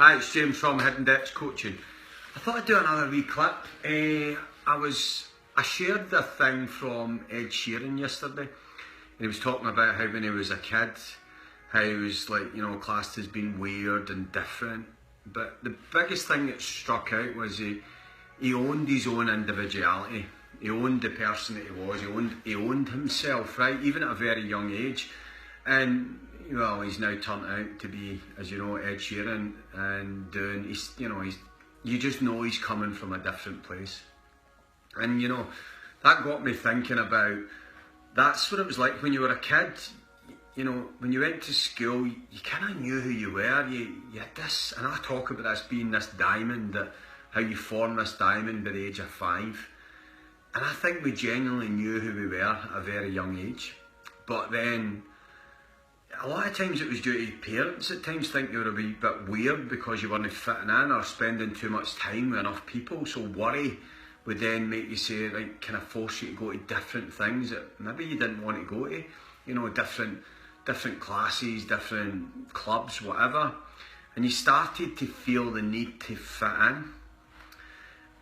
Hi, it's James from Hidden Depths Coaching. I thought I'd do another wee clip. I shared the thing from Ed Sheeran yesterday, and he was talking about how when he was a kid, how he was classed as being weird and different. But the biggest thing that struck out was he owned his own individuality. He owned the person that he was. He owned himself, right? Even at a very young age. And well, he's now turned out to be, as you know, Ed Sheeran, and you just know he's coming from a different place. And that got me thinking about, that's what it was like when you were a kid. When you went to school, you kind of knew who you were. You had this, and I talk about this being this diamond, how you form this diamond by the age of 5. And I think we genuinely knew who we were at a very young age. But then, a lot of times it was due to parents at times think you were a wee bit weird because you weren't fitting in or spending too much time with enough people. So worry would then make you say, kind of force you to go to different things that maybe you didn't want to go to, different classes, different clubs, whatever. And you started to feel the need to fit in.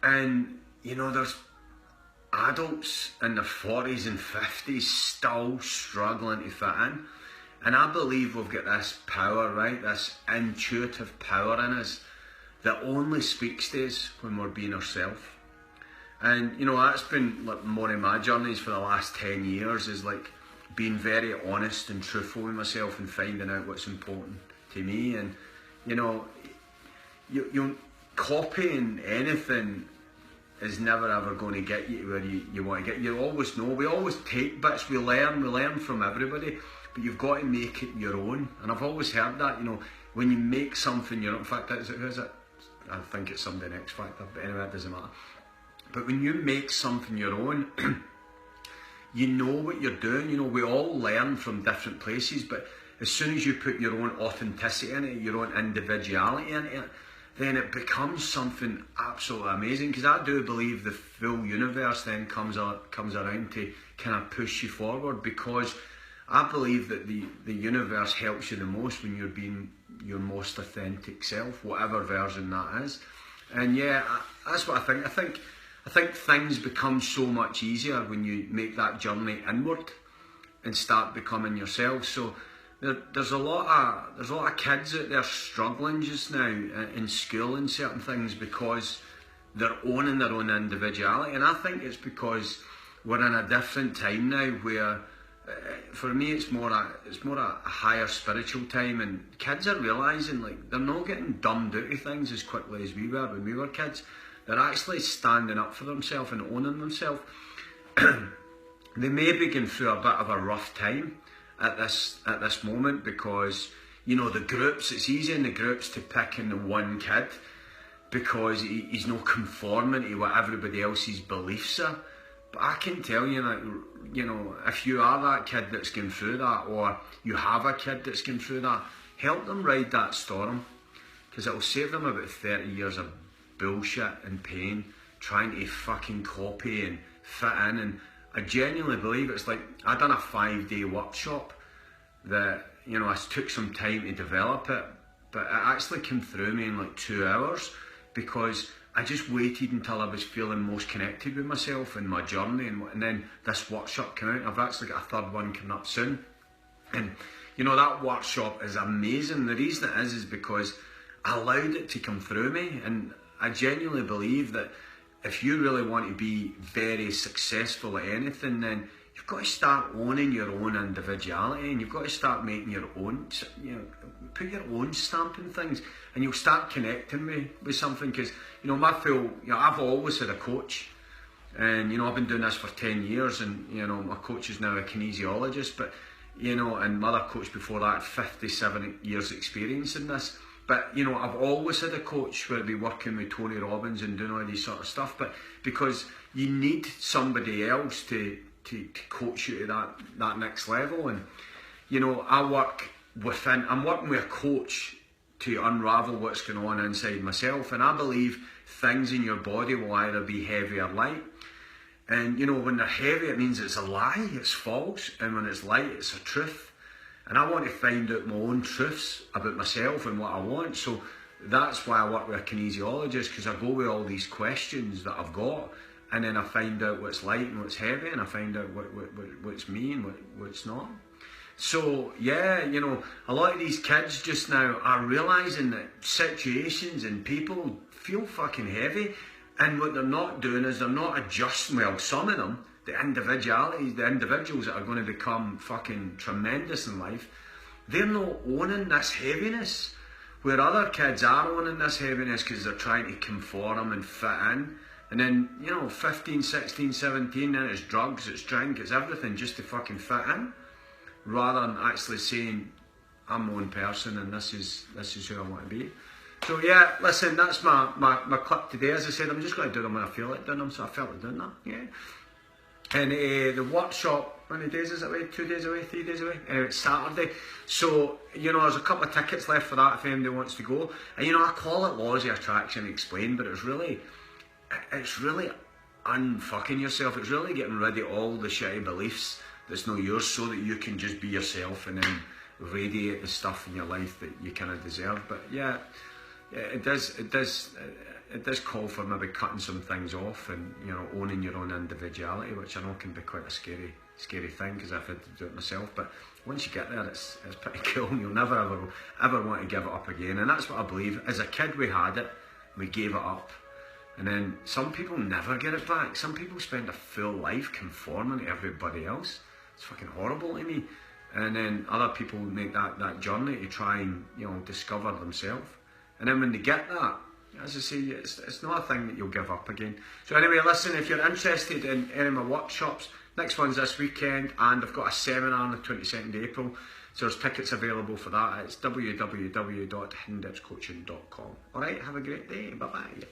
And, there's adults in their 40s and 50s still struggling to fit in. And I believe we've got this power, right? This intuitive power in us that only speaks to us when we're being ourselves. And, that's been one of my journeys for the last 10 years, is being very honest and truthful with myself and finding out what's important to me. And, you copying anything is never ever going to get you to where you want to get. You always know, we always take bits, we learn from everybody. But you've got to make it your own. And I've always heard that, when you make something your own. In fact, who is it? I think it's somebody in X Factor, but anyway, it doesn't matter. But when you make something your own, you know what you're doing. We all learn from different places, but as soon as you put your own authenticity in it, your own individuality in it, then it becomes something absolutely amazing. Because I do believe the full universe then comes around to kind of push you forward, because I believe that the universe helps you the most when you're being your most authentic self, whatever version that is. And yeah, that's what I think. I think things become so much easier when you make that journey inward and start becoming yourself. So there's a lot of kids out there struggling just now in school and certain things because they're owning their own individuality. And I think it's because we're in a different time now where, for me, it's more a higher spiritual time, and kids are realising they're not getting dumbed out of things as quickly as we were when we were kids. They're actually standing up for themselves and owning themselves. They may be going through a bit of a rough time at this moment because the groups. It's easy in the groups to pick in the one kid because he's not conforming to what everybody else's beliefs are. But I can tell you, if you are that kid that's going through that, or you have a kid that's going through that, help them ride that storm, because it'll save them about 30 years of bullshit and pain, trying to fucking copy and fit in. And I genuinely believe it's I done a 5-day workshop that, I took some time to develop it, but it actually came through me in 2 hours, because I just waited until I was feeling most connected with myself and my journey, and then this workshop came out. I've actually got a third one coming up soon, and that workshop is amazing. The reason it is because I allowed it to come through me, and I genuinely believe that if you really want to be very successful at anything, then you've got to start owning your own individuality, and you've got to start making your own, put your own stamp in things, and you'll start connecting with something. Because I've always had a coach, and I've been doing this for 10 years, and my coach is now a kinesiologist, but and my other coach before that had 57 years experience in this. But I've always had a coach, whether it be working with Tony Robbins and doing all this sort of stuff, but because you need somebody else to coach you to that next level. And I'm working with a coach to unravel what's going on inside myself, and I believe things in your body will either be heavy or light. And when they're heavy, it means it's a lie, it's false, and when it's light, it's a truth. And I want to find out my own truths about myself and what I want. So that's why I work with a kinesiologist, because I go with all these questions that I've got, and then I find out what's light and what's heavy, and I find out what's me and what's not. So yeah, you know, a lot of these kids just now are realising that situations and people feel fucking heavy, and what they're not doing is they're not adjusting, well, some of them, the individualities, the individuals that are going to become fucking tremendous in life, they're not owning this heaviness, where other kids are owning this heaviness because they're trying to conform and fit in. And then, you know, 15, 16, 17, then it's drugs, it's drink, it's everything just to fucking fit in, rather than actually saying, I'm my own person and this is who I want to be. So yeah, listen, that's my clip today. As I said, I'm just going to do them when I feel like doing them, so I felt like doing that, yeah. And the workshop, how many days is it away? 2 days away? 3 days away? It's Saturday. So, you know, there's a couple of tickets left for that if anybody wants to go. And, you know, I call it Laws of Attraction Explained, but it's really unfucking yourself. It's really getting rid of all the shitty beliefs that's not yours, so that you can just be yourself and then radiate the stuff in your life that you kind of deserve. But yeah, it does call for maybe cutting some things off and, you know, owning your own individuality, which I know can be quite a scary thing, because I've had to do it myself. But once you get there, it's pretty cool, and you'll never ever want to give it up again. And that's what I believe. As a kid, we had it, we gave it up, and then some people never get it back. Some people spend a full life conforming to everybody else. It's fucking horrible to me. And then other people make that journey to try and, you know, discover themselves. And then when they get that, as I say, it's not a thing that you'll give up again. So anyway, listen, if you're interested in any of my workshops, next one's this weekend, and I've got a seminar on the 22nd of April. So there's tickets available for that. It's www.hiddendipscoaching.com. Alright, have a great day. Bye-bye.